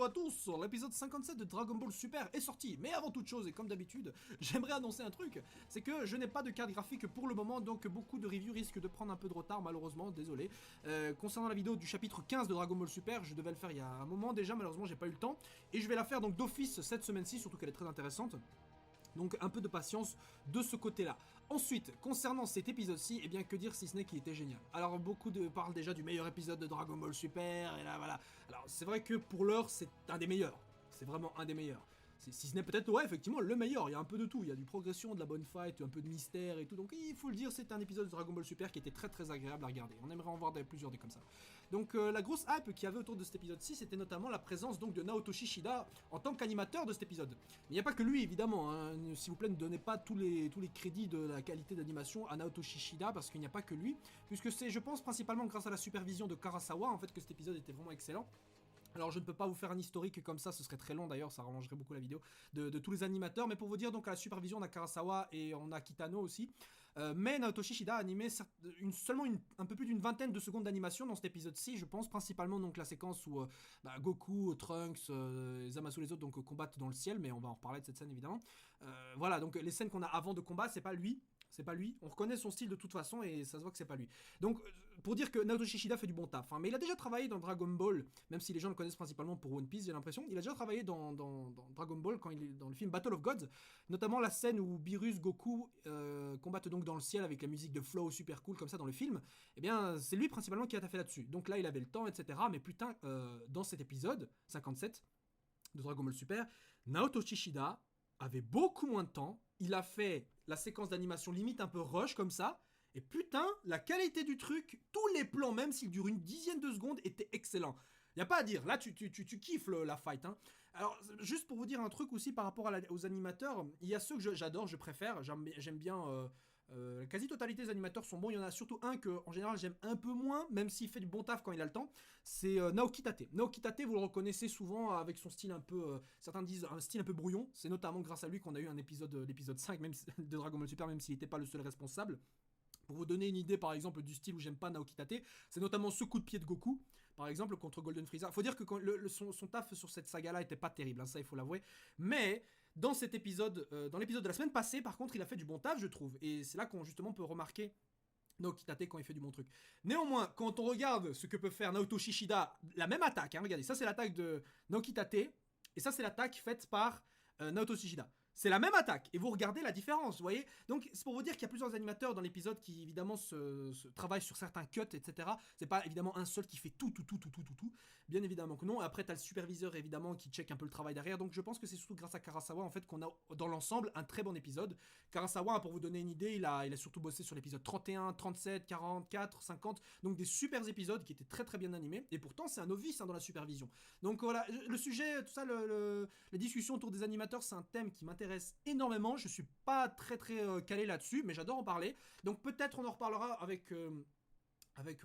Bonjour à tous, l'épisode 57 de Dragon Ball Super est sorti, mais avant toute chose, et comme d'habitude, j'aimerais annoncer un truc, c'est que je n'ai pas de carte graphique pour le moment, donc beaucoup de reviews risquent de prendre un peu de retard, malheureusement, désolé. Concernant la vidéo du chapitre 15 de Dragon Ball Super, je devais le faire il y a un moment déjà, malheureusement j'ai pas eu le temps, et je vais la faire donc d'office cette semaine-ci, surtout qu'elle est très intéressante. Donc un peu de patience de ce côté-là. Ensuite, concernant cet épisode-ci, eh bien que dire si ce n'est qu'il était génial. Alors beaucoup parlent déjà du meilleur épisode de Dragon Ball Super, et là voilà. Alors c'est vrai que pour l'heure c'est un des meilleurs. C'est vraiment un des meilleurs. Si ce n'est peut-être, ouais, effectivement, le meilleur. Il y a un peu de tout. Il y a du progression, de la bonne fight, un peu de mystère et tout. Donc, il faut le dire, c'est un épisode de Dragon Ball Super qui était très très agréable à regarder. On aimerait en voir plusieurs des comme ça. Donc, la grosse hype qu'il y avait autour de cet épisode-ci, c'était notamment la présence donc de Naotoshi Shida en tant qu'animateur de cet épisode. Mais il n'y a pas que lui, évidemment. Hein. S'il vous plaît, ne donnez pas tous les crédits de la qualité d'animation à Naotoshi Shida parce qu'il n'y a pas que lui. Puisque c'est, je pense, principalement grâce à la supervision de Karasawa, en fait, que cet épisode était vraiment excellent. Alors je ne peux pas vous faire un historique comme ça, ce serait très long d'ailleurs, ça rallongerait beaucoup la vidéo, de tous les animateurs, mais pour vous dire, donc à la supervision on a Karasawa et on a Kitano aussi, mais Naotoshi Shida a animé seulement un peu plus d'une vingtaine de secondes d'animation dans cet épisode-ci, je pense, principalement donc la séquence où Goku, Trunks, Zamasu les autres donc combattent dans le ciel, mais on va en reparler de cette scène évidemment. Voilà, donc les scènes qu'on a avant de combat, c'est pas lui. C'est pas lui, on reconnaît son style de toute façon et ça se voit que c'est pas lui. Donc, pour dire que Naotoshi Shida fait du bon taf, hein, mais il a déjà travaillé dans Dragon Ball, même si les gens le connaissent principalement pour One Piece, j'ai l'impression. Il a déjà travaillé dans Dragon Ball quand il est dans le film Battle of Gods, notamment la scène où Beerus, Goku combattent donc dans le ciel avec la musique de Flow super cool comme ça dans le film. Eh bien, c'est lui principalement qui a taffé là-dessus. Donc là, il avait le temps, etc. Mais putain, dans cet épisode 57 de Dragon Ball Super, Naotoshi Shida avait beaucoup moins de temps. Il a fait la séquence d'animation limite un peu rush comme ça. Et putain, la qualité du truc, tous les plans, même s'ils durent une dizaine de secondes, étaient excellents. Y a pas à dire, là tu kiffes la fight. Hein. Alors, juste pour vous dire un truc aussi par rapport aux animateurs, il y a ceux que j'adore, je préfère, j'aime bien. La quasi-totalité des animateurs sont bons, il y en a surtout un que en général j'aime un peu moins, même s'il fait du bon taf quand il a le temps, c'est Naoki Tate. Naoki Tate, vous le reconnaissez souvent avec son style un peu, certains disent un style un peu brouillon, c'est notamment grâce à lui qu'on a eu un épisode, l'épisode 5 même, de Dragon Ball Super, même s'il n'était pas le seul responsable. Pour vous donner une idée par exemple du style où j'aime pas Naoki Tate, c'est notamment ce coup de pied de Goku, par exemple contre Golden Frieza. Faut dire que son taf sur cette saga-là était pas terrible, hein, ça il faut l'avouer. Mais dans cet épisode, dans l'épisode de la semaine passée, par contre, il a fait du bon taf, je trouve. Et c'est là qu'on justement peut remarquer Naoki Tate quand il fait du bon truc. Néanmoins, quand on regarde ce que peut faire Naotoshi Shida, la même attaque, hein, regardez, ça c'est l'attaque de Naoki Tate, et ça c'est l'attaque faite par Naotoshi Shida. C'est la même attaque, et vous regardez la différence, vous voyez. Donc c'est pour vous dire qu'il y a plusieurs animateurs dans l'épisode qui évidemment se travaillent sur certains cuts, etc. C'est pas évidemment un seul qui fait tout. Bien évidemment que non. Après t'as le superviseur évidemment qui check un peu le travail derrière. Donc je pense que c'est surtout grâce à Karasawa en fait qu'on a dans l'ensemble un très bon épisode. Karasawa, pour vous donner une idée, il a surtout bossé sur l'épisode 31, 37, 44, 50. Donc des super épisodes qui étaient très très bien animés. Et pourtant c'est un novice hein, dans la supervision. Donc voilà, le sujet, tout ça, les discussions autour des animateurs, c'est un thème qui m'intéresse énormément. Je suis pas très calé là-dessus, mais j'adore en parler. Donc peut-être on en reparlera avec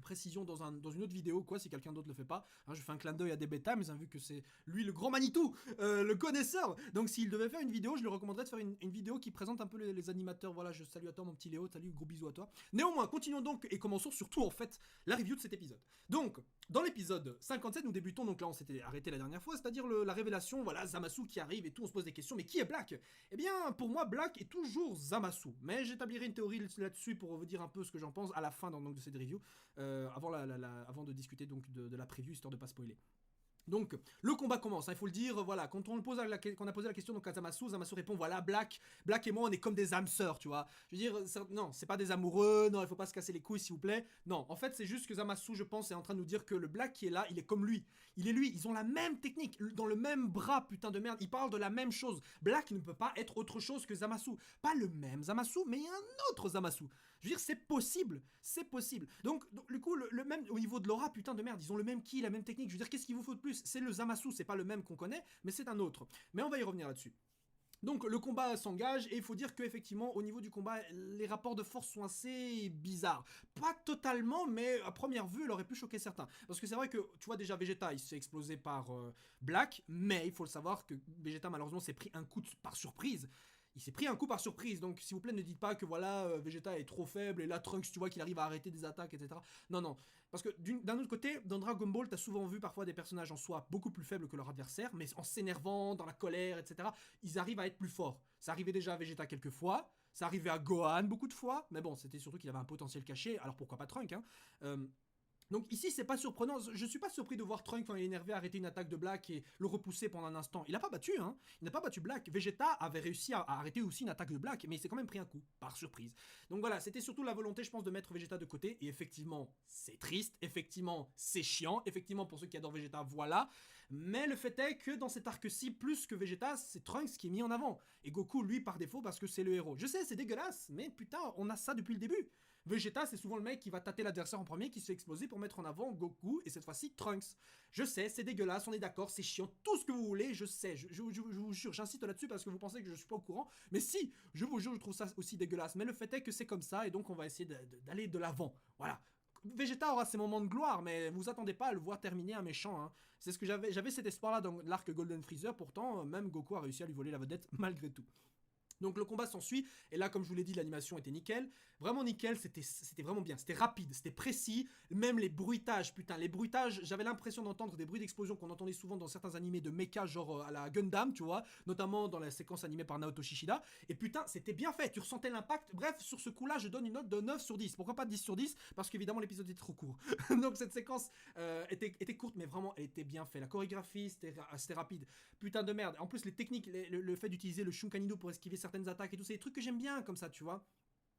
précision dans une autre vidéo, quoi, si quelqu'un d'autre le fait pas. Hein, je fais un clin d'œil à des bêtas, mais vu que c'est lui le grand Manitou, le connaisseur. Donc s'il devait faire une vidéo, je lui recommanderais de faire une vidéo qui présente un peu les animateurs. Voilà, je salue à toi mon petit Léo, salut, gros bisous à toi. Néanmoins, continuons donc et commençons surtout en fait la review de cet épisode. Donc, dans l'épisode 57, nous débutons, donc là on s'était arrêté la dernière fois, c'est-à-dire la révélation, voilà, Zamasu qui arrive et tout, on se pose des questions, mais qui est Black? Eh bien, pour moi, Black est toujours Zamasu. Mais j'établirai une théorie là-dessus pour vous dire un peu ce que j'en pense à la fin donc, de cette review. Avant de discuter donc de la preview, histoire de pas spoiler. Donc, le combat commence, hein, il faut le dire, voilà, quand on a posé la question donc à Zamasu répond, voilà, Black et moi, on est comme des âmes sœurs, tu vois. Je veux dire, non, c'est pas des amoureux, non, il faut pas se casser les couilles, s'il vous plaît. Non, en fait, c'est juste que Zamasu, je pense, est en train de nous dire que le Black qui est là, il est comme lui. Il est lui, ils ont la même technique, dans le même bras, putain de merde, ils parlent de la même chose. Black ne peut pas être autre chose que Zamasu. Pas le même Zamasu, mais un autre Zamasu. Je veux dire, c'est possible. Donc du coup, le même, au niveau de l'aura, putain de merde, ils ont le même ki, la même technique. Je veux dire, qu'est-ce qu'il vous faut de plus? C'est le Zamasu, c'est pas le même qu'on connaît, mais c'est un autre. Mais on va y revenir là-dessus. Donc le combat s'engage et il faut dire qu'effectivement au niveau du combat les rapports de force sont assez bizarres. Pas totalement mais à première vue elle aurait pu choquer certains. Parce que c'est vrai que tu vois déjà Vegeta il s'est explosé par Black mais il faut le savoir que Vegeta malheureusement s'est pris un coup par surprise. il s'est pris un coup par surprise, donc s'il vous plaît ne dites pas que voilà, Vegeta est trop faible, et là Trunks tu vois qu'il arrive à arrêter des attaques, etc. Non, non, parce que d'un autre côté, dans Dragon Ball, t'as souvent vu parfois des personnages en soi beaucoup plus faibles que leur adversaire, mais en s'énervant, dans la colère, etc., ils arrivent à être plus forts. Ça arrivait déjà à Vegeta quelques fois, ça arrivait à Gohan beaucoup de fois, mais bon, c'était surtout qu'il avait un potentiel caché, alors pourquoi pas Trunks, hein. Donc ici, c'est pas surprenant. Je suis pas surpris de voir Trunks quand il est énervé arrêter une attaque de Black et le repousser pendant un instant. Il a pas battu, hein. Il n'a pas battu Black. Vegeta avait réussi à arrêter aussi une attaque de Black, mais il s'est quand même pris un coup, par surprise. Donc voilà, c'était surtout la volonté, je pense, de mettre Vegeta de côté. Et effectivement, c'est triste. Effectivement, c'est chiant. Effectivement, pour ceux qui adorent Vegeta, voilà. Mais le fait est que dans cet arc-ci, plus que Vegeta, c'est Trunks qui est mis en avant. Et Goku, lui, par défaut, parce que c'est le héros. Je sais, c'est dégueulasse, mais putain, on a ça depuis le début. Vegeta, c'est souvent le mec qui va tâter l'adversaire en premier, qui se fait exploser pour mettre en avant Goku, et cette fois-ci Trunks. Je sais, c'est dégueulasse, on est d'accord, c'est chiant, tout ce que vous voulez, je sais, je vous jure, j'insiste là-dessus parce que vous pensez que je suis pas au courant, mais si, je vous jure, je trouve ça aussi dégueulasse, mais le fait est que c'est comme ça, et donc on va essayer d'aller de l'avant, voilà. Vegeta aura ses moments de gloire, mais vous attendez pas à le voir terminer un méchant, hein. C'est ce que j'avais cet espoir-là dans l'arc Golden Freezer, pourtant, même Goku a réussi à lui voler la vedette malgré tout. Donc le combat s'ensuit, et là comme je vous l'ai dit, l'animation était nickel, vraiment nickel, c'était vraiment bien, c'était rapide, c'était précis, même les bruitages, putain, les bruitages, j'avais l'impression d'entendre des bruits d'explosion qu'on entendait souvent dans certains animés de mecha, genre à la Gundam, tu vois, notamment dans la séquence animée par Naoto Shishida, et putain, c'était bien fait, tu ressentais l'impact, bref, sur ce coup-là, je donne une note de 9 sur 10, pourquoi pas 10 sur 10, parce qu'évidemment l'épisode était trop court, donc cette séquence était courte, mais vraiment, elle était bien faite, la chorégraphie, c'était rapide, putain de merde, en plus les techniques, le fait d'utiliser le Shunkanino pour esquiver certaines attaques et tout, c'est des trucs que j'aime bien comme ça, tu vois.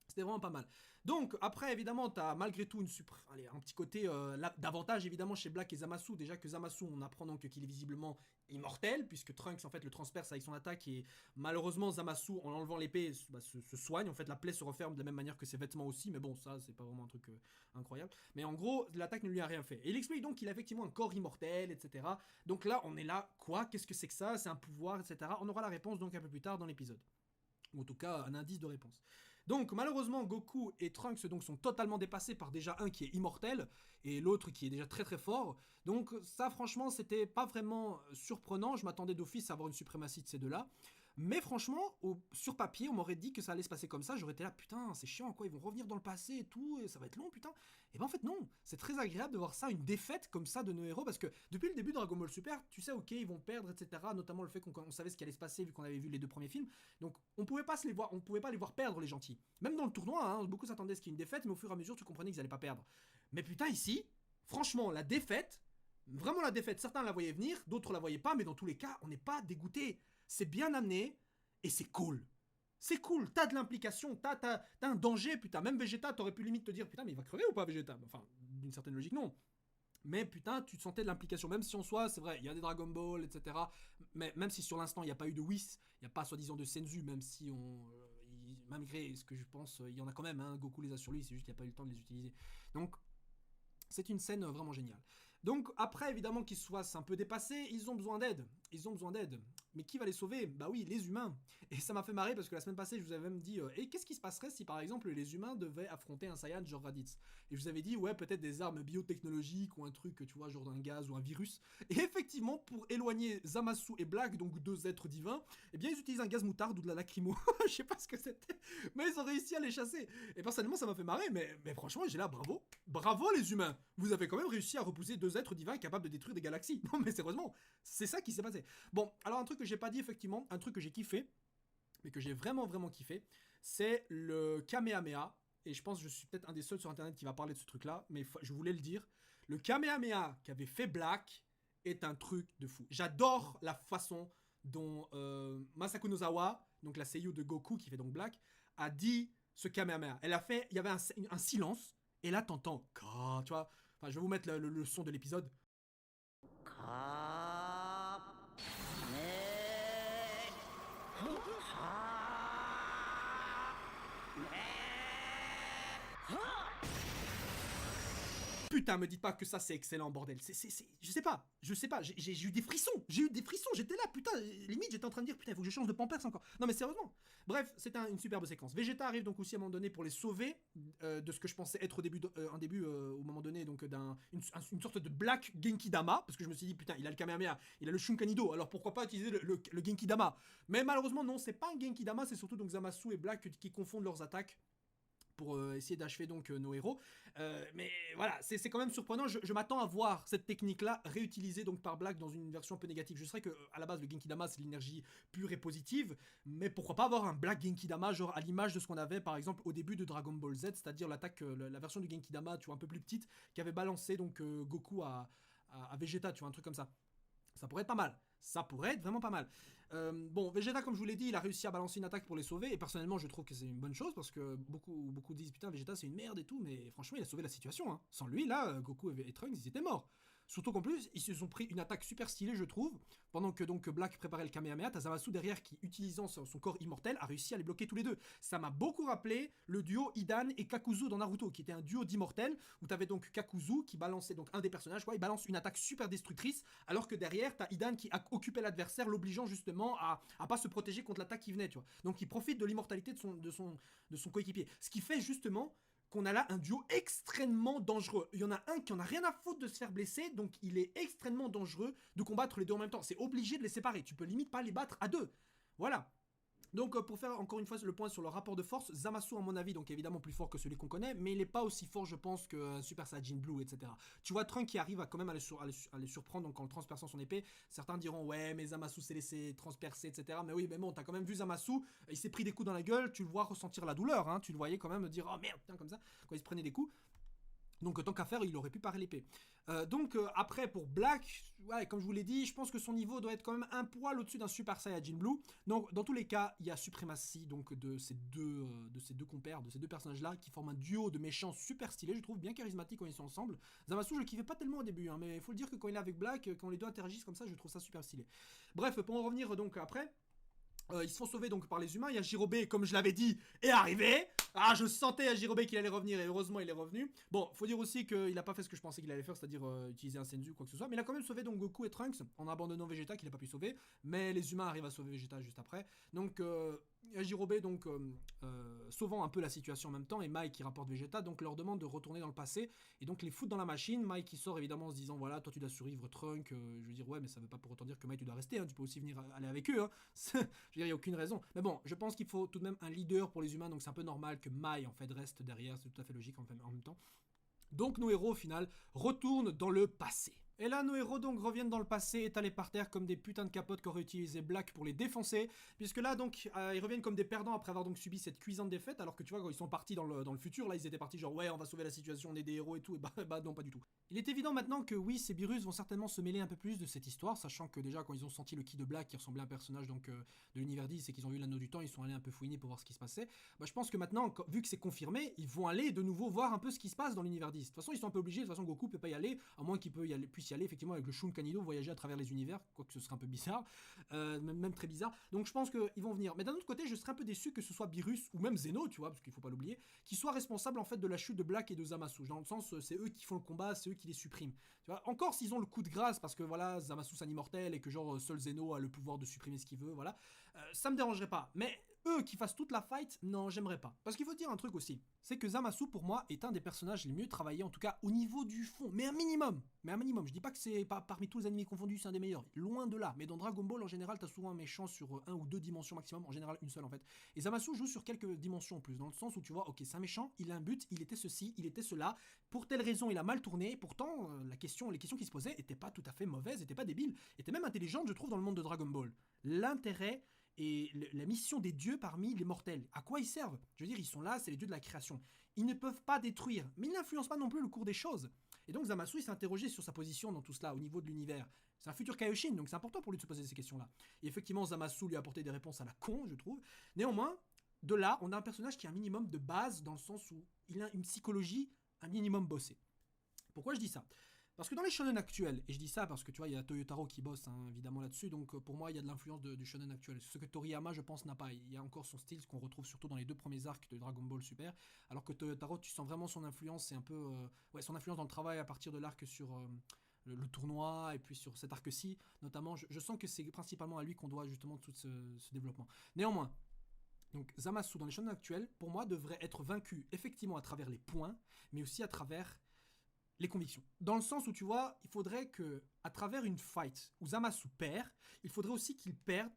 C'était vraiment pas mal. Donc, après, évidemment, t'as malgré tout un petit côté d'avantage, évidemment, chez Black et Zamasu. Déjà que Zamasu, on apprend donc qu'il est visiblement immortel, puisque Trunks, en fait, le transperce avec son attaque, et malheureusement, Zamasu, en enlevant l'épée, se soigne. En fait, la plaie se referme de la même manière que ses vêtements aussi, mais bon, ça, c'est pas vraiment un truc incroyable. Mais en gros, l'attaque ne lui a rien fait. Et il explique donc qu'il a effectivement un corps immortel, etc. Donc là, on est là, quoi? Qu'est-ce que c'est que ça? C'est un pouvoir, etc. On aura la réponse donc un peu plus tard dans l'épisode. Ou en tout cas, un indice de réponse. Donc malheureusement, Goku et Trunks donc, sont totalement dépassés par déjà un qui est immortel et l'autre qui est déjà très très fort. Donc ça franchement c'était pas vraiment surprenant, je m'attendais d'office à avoir une suprématie de ces deux-là. Mais franchement, sur papier, on m'aurait dit que ça allait se passer comme ça, j'aurais été là, putain, c'est chiant, quoi, ils vont revenir dans le passé et tout, et ça va être long, putain. Et ben en fait, non, c'est très agréable de voir ça, une défaite comme ça de nos héros, parce que depuis le début de Dragon Ball Super, tu sais, ok, ils vont perdre, etc., notamment le fait qu'on savait ce qui allait se passer vu qu'on avait vu les deux premiers films, donc on pouvait pas les voir perdre, les gentils. Même dans le tournoi, hein, beaucoup s'attendaient à ce qu'il y ait une défaite, mais au fur et à mesure, tu comprenais qu'ils allaient pas perdre. Mais putain, ici, franchement, la défaite, vraiment la défaite, certains la voyaient venir, d'autres la voyaient pas, mais dans tous les cas, on n'est pas dégoûté. C'est bien amené, et c'est cool. C'est cool, t'as de l'implication, t'as un danger, putain. Même Vegeta, t'aurais pu limite te dire, putain, mais il va crever ou pas, Vegeta? Enfin, d'une certaine logique, non. Mais putain, tu sentais de l'implication, même si en soi, c'est vrai, il y a des Dragon Ball, etc. Mais même si sur l'instant, il n'y a pas eu de Whis, il n'y a pas soi-disant de Senzu, même si malgré ce que je pense, il y en a quand même, hein, Goku les a sur lui, c'est juste qu'il n'y a pas eu le temps de les utiliser. Donc, c'est une scène vraiment géniale. Donc après, évidemment, qu'ils soient un peu dépassés, ils ont besoin d'aide. Ils ont besoin d'aide. Mais qui va les sauver? Bah oui, les humains. Et ça m'a fait marrer parce que la semaine passée, je vous avais même dit et qu'est-ce qui se passerait si par exemple les humains devaient affronter un Saiyan genre Raditz? Et je vous avais dit ouais, peut-être des armes biotechnologiques ou un truc, tu vois, genre d'un gaz ou un virus. Et effectivement, pour éloigner Zamasu et Black, donc deux êtres divins, eh bien ils utilisent un gaz moutarde ou de la lacrymo. Je sais pas ce que c'était, mais ils ont réussi à les chasser. Et personnellement, ça m'a fait marrer, mais franchement, j'ai là bravo. Bravo les humains. Vous avez quand même réussi à repousser deux êtres divins capables de détruire des galaxies. Non mais sérieusement, c'est ça qui s'est passé. Bon, alors un truc que j'ai pas dit effectivement, un truc que j'ai kiffé, mais que j'ai vraiment vraiment kiffé, c'est le Kamehameha. Et je pense que je suis peut-être un des seuls sur internet qui va parler de ce truc là, mais je voulais le dire. Le Kamehameha qu'avait fait Black est un truc de fou. J'adore la façon dont Masako Nozawa, donc la seiyuu de Goku qui fait donc Black, a dit ce Kamehameha. Elle a fait, il y avait un silence, et là t'entends, tu vois. Enfin, je vais vous mettre le son de l'épisode. putain, me dites pas que ça c'est excellent, bordel. Je sais pas, j'ai eu des frissons, j'étais là, putain, limite j'étais en train de dire, putain, il faut que je change de pampers encore. Non mais sérieusement. Bref, c'était une superbe séquence. Vegeta arrive donc aussi à un moment donné pour les sauver de ce que je pensais être un début au moment donné, donc une sorte de Black Genki Dama, parce que je me suis dit, putain, il a le Kamehameha, il a le Shunkanido, alors pourquoi pas utiliser le Genki Dama. Mais malheureusement, non, c'est pas un Genki Dama, c'est surtout donc Zamasu et Black qui confondent leurs attaques pour essayer d'achever donc nos héros. Mais voilà, c'est quand même surprenant. Je m'attends à voir cette technique-là réutilisée donc par Black dans une version un peu négative. Je sais que à la base le Genki Dama c'est l'énergie pure et positive, mais pourquoi pas avoir un Black Genki Dama genre à l'image de ce qu'on avait par exemple au début de Dragon Ball Z, c'est-à-dire l'attaque, la version du Genki Dama, tu vois, un peu plus petite, qui avait balancé donc Goku à Vegeta, tu vois, un truc comme ça. Ça pourrait être pas mal. Ça pourrait être vraiment pas mal. Bon, Vegeta, comme je vous l'ai dit, il a réussi à balancer une attaque pour les sauver. Et personnellement, je trouve que c'est une bonne chose parce que beaucoup disent putain, Vegeta c'est une merde et tout. Mais franchement, il a sauvé la situation. Hein. Sans lui, là, Goku et Trunks, ils étaient morts. Surtout qu'en plus, ils se sont pris une attaque super stylée, je trouve. Pendant que donc Black préparait le Kamehameha, t'as Zamasu derrière qui, utilisant son corps immortel, a réussi à les bloquer tous les deux. Ça m'a beaucoup rappelé le duo Hidan et Kakuzu dans Naruto, qui était un duo d'immortels, où t'avais donc Kakuzu qui balançait, donc un des personnages, quoi, il balance une attaque super destructrice, alors que derrière, t'as Hidan qui occupait l'adversaire, l'obligeant justement à pas se protéger contre l'attaque qui venait, tu vois. Donc il profite de l'immortalité de son coéquipier. Ce qui fait justement qu'on a là un duo extrêmement dangereux. Il y en a un qui en a rien à foutre de se faire blesser, donc il est extrêmement dangereux de combattre les deux en même temps. C'est obligé de les séparer. Tu peux limite pas les battre à deux. Voilà. Donc pour faire encore une fois le point sur le rapport de force, Zamasu à mon avis donc évidemment plus fort que celui qu'on connaît, mais il n'est pas aussi fort je pense que Super Saiyan Blue, etc. Tu vois Trunks qui arrive à quand même à les surprendre donc en le transperçant son épée. Certains diront ouais mais Zamasu s'est laissé transpercer, etc. Mais oui mais bon t'as quand même vu Zamasu, il s'est pris des coups dans la gueule, tu le vois ressentir la douleur, hein, tu le voyais quand même dire oh merde putain comme ça quand il se prenait des coups. Donc tant qu'à faire, il aurait pu parer l'épée. Après pour Black, ouais, comme je vous l'ai dit, je pense que son niveau doit être quand même un poil au-dessus d'un Super Saiyajin Blue. Donc dans tous les cas, il y a suprématie donc de ces deux compères, de ces deux personnages-là, qui forment un duo de méchants super stylé, je trouve bien charismatique quand ils sont ensemble. Zamasu, je le kiffais pas tellement au début, hein, mais il faut le dire que quand il est avec Black, quand les deux interagissent comme ça, je trouve ça super stylé. Bref, pour en revenir donc après. Ils se font sauver donc par les humains. Il y a Jirobe, comme je l'avais dit, est arrivé. Ah, je sentais à Jirobe qu'il allait revenir et heureusement il est revenu. Bon, faut dire aussi qu'il n'a pas fait ce que je pensais qu'il allait faire, c'est-à-dire utiliser un Senzu ou quoi que ce soit. Mais il a quand même sauvé donc Goku et Trunks en abandonnant Vegeta qu'il n'a pas pu sauver. Mais les humains arrivent à sauver Vegeta juste après. Donc Jirobe donc sauvant un peu la situation en même temps et Mike qui rapporte Vegeta donc leur demande de retourner dans le passé et donc les foutre dans la machine. Mike qui sort évidemment en se disant voilà toi tu dois survivre Trunks. Je veux dire ouais mais ça veut pas pour autant dire que Mike tu dois rester. Hein, tu peux aussi venir aller avec eux. Hein. Je veux dire il n'y a aucune raison. Mais bon je pense qu'il faut tout de même un leader pour les humains donc c'est un peu normal que Mai en fait reste derrière. C'est tout à fait logique en même temps. Donc nos héros au final retournent dans le passé. Et là, nos héros donc reviennent dans le passé, étalés par terre comme des putains de capotes qu'aurait utilisé Black pour les défoncer. Puisque là, donc, ils reviennent comme des perdants après avoir donc subi cette cuisante défaite. Alors que tu vois, quand ils sont partis dans le futur, là, ils étaient partis genre, ouais, on va sauver la situation, on est des héros et tout. Et bah non, pas du tout. Il est évident maintenant que oui, ces Beerus vont certainement se mêler un peu plus de cette histoire, sachant que déjà, quand ils ont senti le ki de Black qui ressemblait à un personnage donc, de l'univers 10 et qu'ils ont eu l'anneau du temps, ils sont allés un peu fouiner pour voir ce qui se passait. Bah, je pense que maintenant, vu que c'est confirmé, ils vont aller de nouveau voir un peu ce qui se passe dans l'univers 10. De toute façon, ils sont un peu obligés. De toute façon, Goku peut pas y aller, à moins qu'il puisse y aller effectivement avec le Kanido voyager à travers les univers, quoique ce serait un peu bizarre, même très bizarre. Donc je pense qu'ils vont venir. Mais d'un autre côté, je serais un peu déçu que ce soit Beerus ou même Zeno, tu vois, parce qu'il faut pas l'oublier, qui soit responsable en fait de la chute de Black et de Zamasu. Dans le sens, c'est eux qui font le combat, c'est eux qui les suppriment. Tu vois, encore s'ils ont le coup de grâce parce que voilà, Zamasu c'est un immortel et que genre seul Zeno a le pouvoir de supprimer ce qu'il veut, voilà, ça me dérangerait pas. Mais eux qui fassent toute la fight, non, j'aimerais pas. Parce qu'il faut dire un truc aussi, c'est que Zamasu pour moi est un des personnages les mieux travaillés, en tout cas au niveau du fond, mais un minimum. Je dis pas que c'est parmi tous les animés confondus, c'est un des meilleurs, loin de là. Mais dans Dragon Ball en général, t'as souvent un méchant sur 1 ou 2 dimensions maximum, en général une seule en fait. Et Zamasu joue sur quelques dimensions en plus, dans le sens où tu vois, ok, c'est un méchant, il a un but, il était ceci, il était cela, pour telle raison il a mal tourné, pourtant les questions qui se posaient étaient pas tout à fait mauvaises, étaient pas débiles, étaient même intelligentes je trouve dans le monde de Dragon Ball. L'intérêt et la mission des dieux parmi les mortels. À quoi ils servent? Je veux dire, ils sont là, c'est les dieux de la création. Ils ne peuvent pas détruire, mais ils n'influencent pas non plus le cours des choses. Et donc Zamasu, il s'est interrogé sur sa position dans tout cela, au niveau de l'univers. C'est un futur Kaioshin, donc c'est important pour lui de se poser ces questions-là. Et effectivement, Zamasu lui a apporté des réponses à la con, je trouve. Néanmoins, de là, on a un personnage qui a un minimum de base, dans le sens où il a une psychologie un minimum bossée. Pourquoi je dis ça? Parce que dans les shonen actuels, et je dis ça parce que tu vois, il y a Toyotaro qui bosse hein, évidemment là-dessus, donc pour moi, il y a de l'influence du shonen actuel. Ce que Toriyama, je pense, n'a pas. Il y a encore son style, ce qu'on retrouve surtout dans les deux premiers arcs de Dragon Ball Super, alors que Toyotaro, tu sens vraiment son influence, c'est un peu. Ouais, son influence dans le travail à partir de l'arc sur. Le tournoi et puis sur cet arc-ci notamment je sens que c'est principalement à lui qu'on doit justement tout ce développement. Néanmoins, donc Zamasu dans les shonen actuels pour moi devrait être vaincu effectivement à travers les points mais aussi à travers les convictions. Dans le sens où tu vois, il faudrait que, à travers une fight où Zamasu perd, il faudrait aussi qu'il perde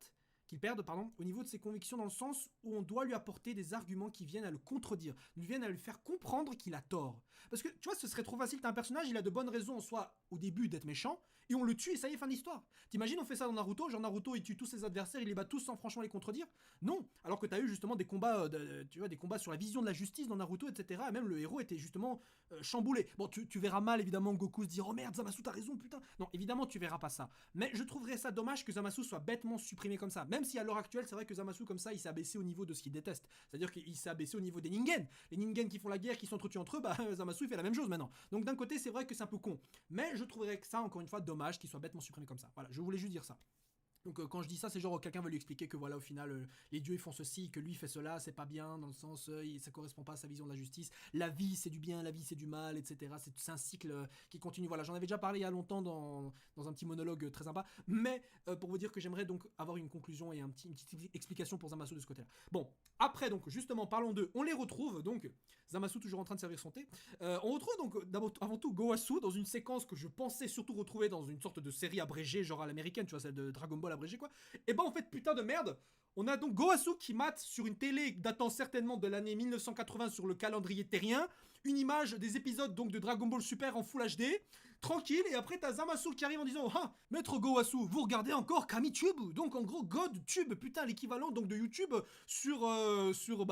au niveau de ses convictions dans le sens où on doit lui apporter des arguments qui viennent à le contredire, qui viennent à lui faire comprendre qu'il a tort. Parce que tu vois, ce serait trop facile, t'as un personnage, il a de bonnes raisons en soi au début d'être méchant, et on le tue et ça y est, fin d'histoire. T'imagines, on fait ça dans Naruto, genre Naruto il tue tous ses adversaires, il les bat tous sans franchement les contredire. Non, alors que t'as eu justement des combats, tu vois, des combats sur la vision de la justice dans Naruto, etc. Et même le héros était justement chamboulé. Bon, tu verras mal évidemment Goku se dire oh merde, Zamasu t'as raison, putain. Non, évidemment tu verras pas ça. Mais je trouverais ça dommage que Zamasu soit bêtement supprimé comme ça. Même si à l'heure actuelle, c'est vrai que Zamasu comme ça, il s'est abaissé au niveau de ce qu'il déteste. C'est-à-dire qu'il s'est abaissé au niveau des Ningen. Les Ningen qui font la guerre, qui s'entretuent entre eux, bah Zamasu il fait la même chose maintenant. Donc d'un côté, c'est vrai que c'est un peu con. Mais je trouverais que ça, encore une fois, dommage qu'il soit bêtement supprimé comme ça. Voilà, je voulais juste dire ça. Donc quand je dis ça, c'est genre quelqu'un veut lui expliquer que voilà au final les dieux ils font ceci, que lui fait cela, c'est pas bien dans le sens ça correspond pas à sa vision de la justice. La vie c'est du bien, la vie c'est du mal, etc. C'est un cycle qui continue. Voilà, j'en avais déjà parlé il y a longtemps dans un petit monologue très sympa. Mais pour vous dire que j'aimerais donc avoir une conclusion et une petite explication pour Zamasu de ce côté-là. Bon, après donc justement parlons d'eux. On les retrouve donc Zamasu toujours en train de servir son thé. On retrouve donc avant tout Gowasu dans une séquence que je pensais surtout retrouver dans une sorte de série abrégée genre à l'américaine, tu vois celle de Dragon Ball abrégé quoi. Et ben en fait putain de merde, on a donc Gowasu qui mate sur une télé datant certainement de l'année 1980 sur le calendrier terrien, une image des épisodes donc de Dragon Ball Super en Full HD, tranquille, et après t'as Zamasu qui arrive en disant ah maître Gowasu, vous regardez encore KamiTube, donc en gros GodTube, putain l'équivalent donc de YouTube sur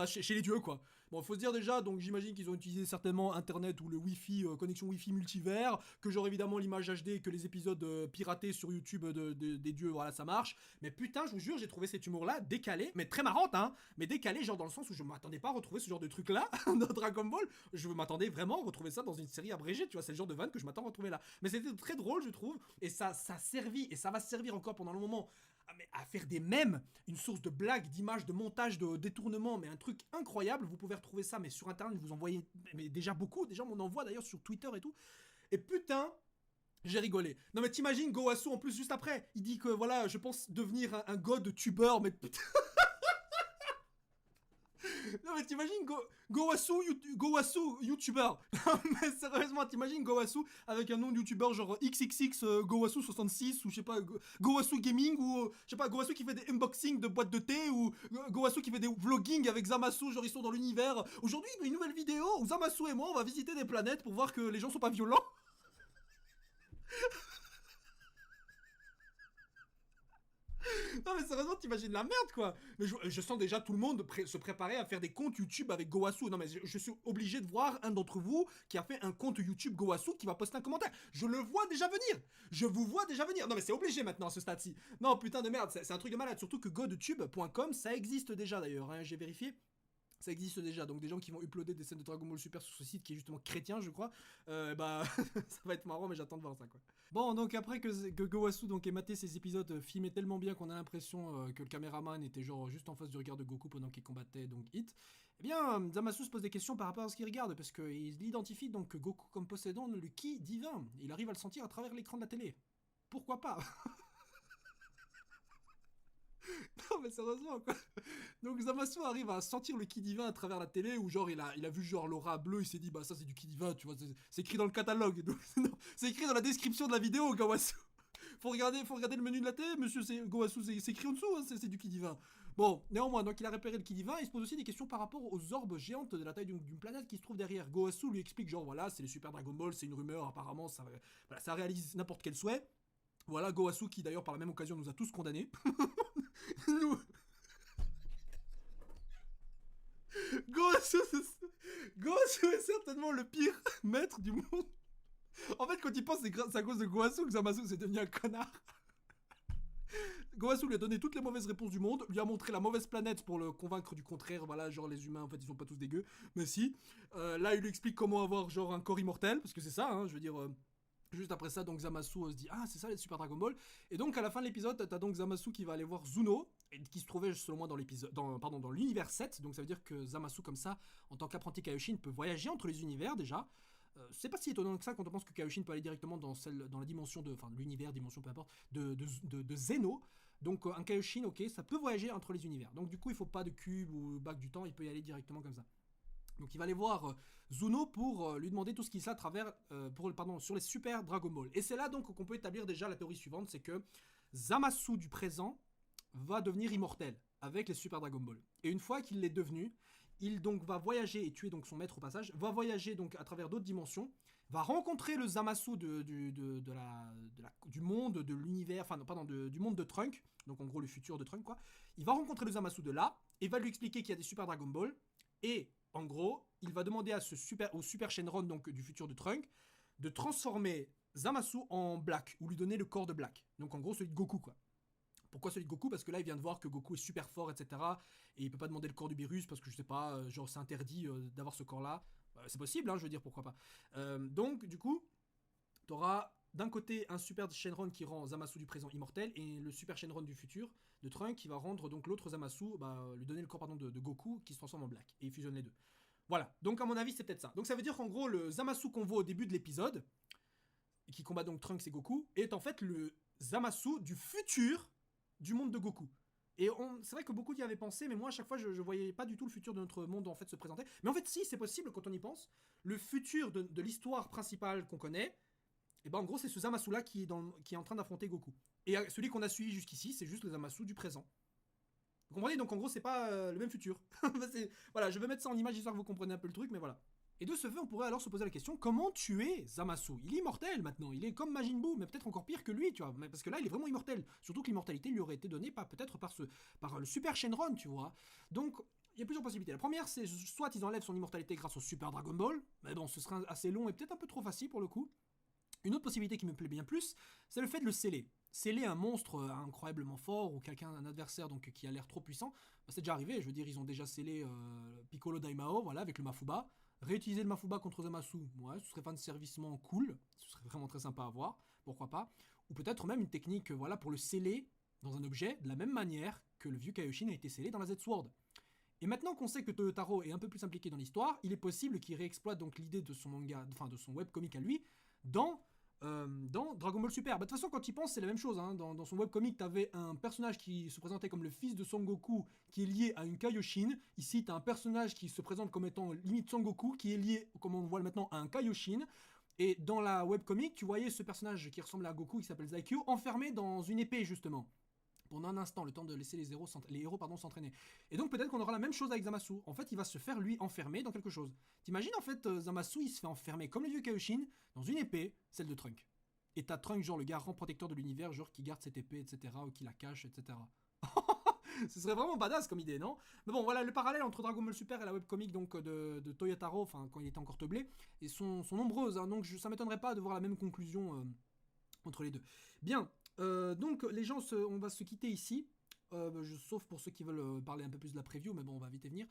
chez les dieux quoi. Bon, faut se dire déjà, donc j'imagine qu'ils ont utilisé certainement Internet ou le Wi-Fi, connexion Wi-Fi multivers, que genre évidemment l'image HD, que les épisodes piratés sur YouTube des dieux, voilà, ça marche. Mais putain, je vous jure, j'ai trouvé cet humour-là décalé, mais très marrante, hein, mais décalé, genre dans le sens où je m'attendais pas à retrouver ce genre de truc-là dans Dragon Ball. Je m'attendais vraiment à retrouver ça dans une série abrégée, tu vois, c'est le genre de vanne que je m'attends à retrouver là. Mais c'était très drôle, je trouve, et ça servit, et ça va servir encore pendant le moment à faire des mèmes, une source de blagues, d'images, de montage, de détournement, mais un truc incroyable. Vous pouvez retrouver ça, mais sur internet, vous en voyez mais déjà beaucoup. Des gens m'en envoient d'ailleurs sur Twitter et tout. Et putain, j'ai rigolé. Non mais t'imagines Gowasu en plus juste après, il dit que voilà, je pense devenir un god tuber, mais putain. Non mais t'imagines Gowasu YouTuber. Mais sérieusement, t'imagines Gowasu avec un nom de YouTuber genre XXX Gowasu 66 ou je sais pas Gowasu Gaming ou je sais pas Gowasu qui fait des unboxing de boîtes de thé ou Gowasu qui fait des vlogging avec Zamasu, genre ils sont dans l'univers. Aujourd'hui, une nouvelle vidéo où Zamasu et moi on va visiter des planètes pour voir que les gens sont pas violents. Non mais sérieusement, t'imagines la merde quoi. Mais je sens déjà tout le monde se préparer à faire des comptes YouTube avec Gowasu. Non mais je suis obligé de voir un d'entre vous qui a fait un compte YouTube Gowasu qui va poster un commentaire. Je le vois déjà venir. Je vous vois déjà venir. Non mais c'est obligé maintenant à ce stade-ci. Non putain de merde, c'est un truc de malade. Surtout que godtube.com, ça existe déjà d'ailleurs, hein, j'ai vérifié. Ça existe déjà, donc des gens qui vont uploader des scènes de Dragon Ball Super sur ce site qui est justement chrétien, je crois. Bah, ça va être marrant, mais j'attends de voir ça, quoi. Bon, donc après que Gowasu donc ait maté ces épisodes filmés tellement bien qu'on a l'impression que le caméraman était genre juste en face du regard de Goku pendant qu'il combattait donc Hit, eh bien, Zamasu se pose des questions par rapport à ce qu'il regarde, parce qu'il identifie donc Goku comme possédant le ki divin. Il arrive à le sentir à travers l'écran de la télé. Pourquoi pas? Non mais sérieusement quoi. Donc Zamasu arrive à sentir le ki divin à travers la télé ou genre il a vu genre l'aura bleue, il s'est dit bah ça c'est du ki divin, tu vois, c'est écrit dans le catalogue. Donc, non, c'est écrit dans la description de la vidéo Gowasu. Faut regarder le menu de la télé, monsieur Gowasu, c'est écrit en dessous, hein, c'est du ki divin. Bon, néanmoins, donc il a repéré le ki divin, il se pose aussi des questions par rapport aux orbes géantes de la taille d'une planète qui se trouve derrière. Gowasu lui explique genre voilà, c'est les Super Dragon Ball, c'est une rumeur apparemment, voilà, ça réalise n'importe quel souhait. Voilà, Gowasu qui d'ailleurs par la même occasion nous a tous condamnés. Nous... Gowasu, Gowasu est certainement le pire maître du monde. En fait, quand il pense, c'est à cause de Gowasu que Zamasu s'est devenu un connard. Gowasu lui a donné toutes les mauvaises réponses du monde, lui a montré la mauvaise planète pour le convaincre du contraire, voilà, genre les humains en fait ils sont pas tous dégueux, mais si. Là il lui explique comment avoir genre un corps immortel, parce que c'est ça, hein, je veux dire... Juste après ça, donc Zamasu se dit ah c'est ça les Super Dragon Ball. Et donc à la fin de l'épisode, t'as donc Zamasu qui va aller voir Zuno, et qui se trouvait selon moi dans l'épisode, dans l'univers 7. Donc ça veut dire que Zamasu comme ça, en tant qu'apprenti Kaioshin, peut voyager entre les univers déjà. C'est pas si étonnant que ça quand on pense que Kaioshin peut aller directement dans la dimension l'univers, dimension peu importe, de Zeno. Donc un Kaioshin, ok, ça peut voyager entre les univers. Donc du coup il faut pas de cube ou bac du temps, il peut y aller directement comme ça. Donc il va aller voir Zuno pour lui demander tout ce qu'il sait à travers, sur les Super Dragon Ball. Et c'est là donc qu'on peut établir déjà la théorie suivante, c'est que Zamasu du présent va devenir immortel avec les Super Dragon Ball. Et une fois qu'il l'est devenu, il donc va voyager et tuer donc son maître au passage, va voyager donc à travers d'autres dimensions, va rencontrer le Zamasu du monde de l'univers, du monde de Trunk, donc en gros le futur de Trunk quoi. Il va rencontrer le Zamasu de là et va lui expliquer qu'il y a des Super Dragon Ball et en gros, il va demander au Super Shenron, donc du futur de Trunk, de transformer Zamasu en Black, ou lui donner le corps de Black. Donc en gros, celui de Goku, quoi. Pourquoi celui de Goku? Parce que là, il vient de voir que Goku est super fort, etc. Et il peut pas demander le corps du Beerus, parce que je sais pas, genre c'est interdit d'avoir ce corps-là. C'est possible, hein, je veux dire, pourquoi pas. Donc, du coup, t'auras d'un côté un Super Shenron qui rend Zamasu du présent immortel, et le Super Shenron du futur de Trunk qui va rendre donc l'autre Zamasu, lui donner le corps de Goku qui se transforme en Black, et il fusionne les deux. Voilà, donc à mon avis c'est peut-être ça. Donc ça veut dire qu'en gros le Zamasu qu'on voit au début de l'épisode, et qui combat donc Trunks et Goku, est en fait le Zamasu du futur du monde de Goku. Et c'est vrai que beaucoup y avaient pensé, mais moi à chaque fois je voyais pas du tout le futur de notre monde en fait se présenter. Mais en fait si, c'est possible quand on y pense. Le futur de l'histoire principale qu'on connaît, et ben en gros c'est ce Zamasu là qui est en train d'affronter Goku. Et celui qu'on a suivi jusqu'ici, c'est juste le Zamasu du présent. Vous comprenez? Donc en gros c'est pas le même futur. Voilà, je vais mettre ça en image histoire que vous compreniez un peu le truc, mais voilà. Et de ce fait, on pourrait alors se poser la question, comment tuer Zamasu? Il est immortel maintenant, il est comme Majin Buu, mais peut-être encore pire que lui, tu vois. Parce que là, il est vraiment immortel. Surtout que l'immortalité lui aurait été donnée peut-être par le Super Shenron, tu vois. Donc, il y a plusieurs possibilités. La première, c'est soit ils enlèvent son immortalité grâce au Super Dragon Ball, mais bon, ce serait assez long et peut-être un peu trop facile pour le coup. Une autre possibilité qui me plaît bien plus, c'est le fait de le sceller. Sceller un monstre incroyablement fort ou un adversaire donc qui a l'air trop puissant, c'est déjà arrivé. Je veux dire, ils ont déjà scellé Piccolo Daimao, voilà, avec le Mafuba. Réutiliser le Mafuba contre Zamasu, ouais, ce serait fanservicement cool, ce serait vraiment très sympa à voir, pourquoi pas. Ou peut-être même une technique, voilà, pour le sceller dans un objet de la même manière que le vieux Kaioshin a été scellé dans la Z-Sword. Et maintenant qu'on sait que Toyotaro est un peu plus impliqué dans l'histoire, il est possible qu'il réexploite donc l'idée de son manga, enfin de son webcomic à lui, dans Dragon Ball Super. De toute façon, quand tu y penses, c'est la même chose. Hein. Dans son webcomic, t'avais un personnage qui se présentait comme le fils de Son Goku, qui est lié à une Kaioshin. Ici, t'as un personnage qui se présente comme étant limite Son Goku, qui est lié, comme on le voit maintenant, à un Kaioshin. Et dans la webcomic, tu voyais ce personnage qui ressemble à Goku, qui s'appelle Zaikyu, enfermé dans une épée, justement. Pendant un instant, le temps de laisser les héros s'entraîner. Et donc peut-être qu'on aura la même chose avec Zamasu. En fait, il va se faire lui enfermer dans quelque chose. T'imagines en fait Zamasu, il se fait enfermer comme le vieux Kaioshin dans une épée, celle de Trunk. Et t'as Trunk, genre le garant protecteur de l'univers, genre qui garde cette épée, etc. ou qui la cache, etc. Ce serait vraiment badass comme idée, non? Mais bon, voilà, le parallèle entre Dragon Ball Super et la webcomic donc de Toyotaro, enfin quand il était encore teubé, et sont nombreuses. Hein, donc ça m'étonnerait pas de voir la même conclusion entre les deux. Bien, donc les gens, on va se quitter ici. Sauf pour ceux qui veulent parler un peu plus de la preview, mais bon, on va vite y venir.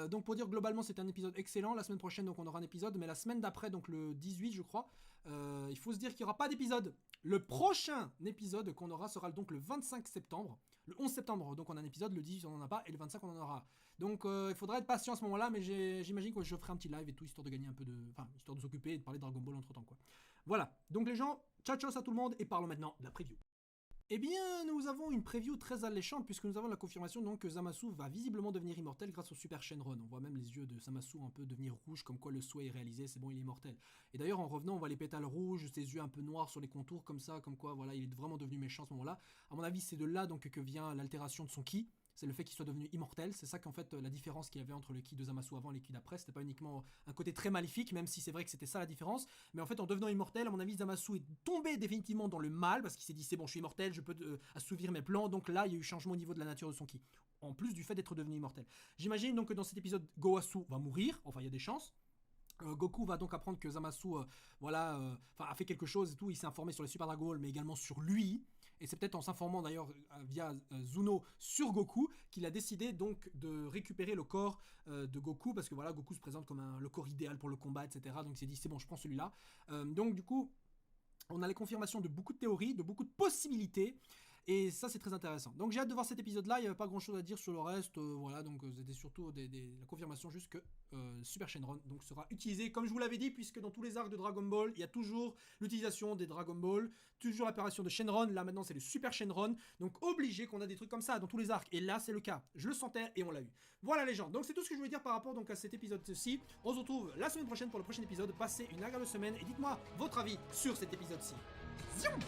Donc pour dire globalement, c'était un épisode excellent. La semaine prochaine, donc on aura un épisode, mais la semaine d'après, donc le 18, je crois, il faut se dire qu'il n'y aura pas d'épisode. Le prochain épisode qu'on aura sera donc le 25 septembre. Le 11 septembre, donc on a un épisode, le 18 on n'en a pas, et le 25 on en aura. Donc il faudra être patient à ce moment-là, mais j'imagine que je ferai un petit live et tout, histoire de gagner un peu de... Enfin, histoire de s'occuper et de parler de Dragon Ball entre temps, quoi. Voilà, donc les gens, ciao ciao à tout le monde, et parlons maintenant de la preview. Eh bien, nous avons une preview très alléchante puisque nous avons la confirmation donc que Zamasu va visiblement devenir immortel grâce au Super Shenron. On voit même les yeux de Zamasu un peu devenir rouges comme quoi le souhait est réalisé, c'est bon, il est immortel. Et d'ailleurs, en revenant, on voit les pétales rouges, ses yeux un peu noirs sur les contours comme ça, comme quoi voilà, il est vraiment devenu méchant à ce moment-là. À mon avis, c'est de là donc que vient l'altération de son ki. C'est le fait qu'il soit devenu immortel, c'est ça qu'en fait la différence qu'il y avait entre le ki de Zamasu avant et le ki d'après, c'était pas uniquement un côté très maléfique, même si c'est vrai que c'était ça la différence, mais en fait en devenant immortel, à mon avis Zamasu est tombé définitivement dans le mal, parce qu'il s'est dit c'est bon je suis immortel, je peux assouvir mes plans, donc là il y a eu changement au niveau de la nature de son ki, en plus du fait d'être devenu immortel. J'imagine donc que dans cet épisode, Gowasu va mourir, enfin il y a des chances. Goku va donc apprendre que Zamasu a fait quelque chose et tout, il s'est informé sur les Super Dragon Ball, mais également sur lui. Et c'est peut-être en s'informant d'ailleurs via Zuno sur Goku qu'il a décidé donc de récupérer le corps de Goku, parce que voilà, Goku se présente comme le corps idéal pour le combat, etc. Donc il s'est dit c'est bon, je prends celui-là. Donc du coup, On a les confirmations de beaucoup de théories, de beaucoup de possibilités. Et ça, c'est très intéressant. Donc j'ai hâte de voir cet épisode-là. Il n'y avait pas grand-chose à dire sur le reste. Voilà, donc c'était surtout la confirmation juste que Super Shenron donc, sera utilisé, comme je vous l'avais dit, puisque dans tous les arcs de Dragon Ball, il y a toujours l'utilisation des Dragon Ball, toujours l'apparition de Shenron. Là, maintenant, c'est le Super Shenron. Donc obligé qu'on a des trucs comme ça dans tous les arcs. Et là, c'est le cas. Je le sentais et on l'a eu. Voilà les gens. Donc c'est tout ce que je voulais dire par rapport donc, à cet épisode-ci. On se retrouve la semaine prochaine pour le prochain épisode. Passez une agréable semaine et dites-moi votre avis sur cet épisode-ci. Zion!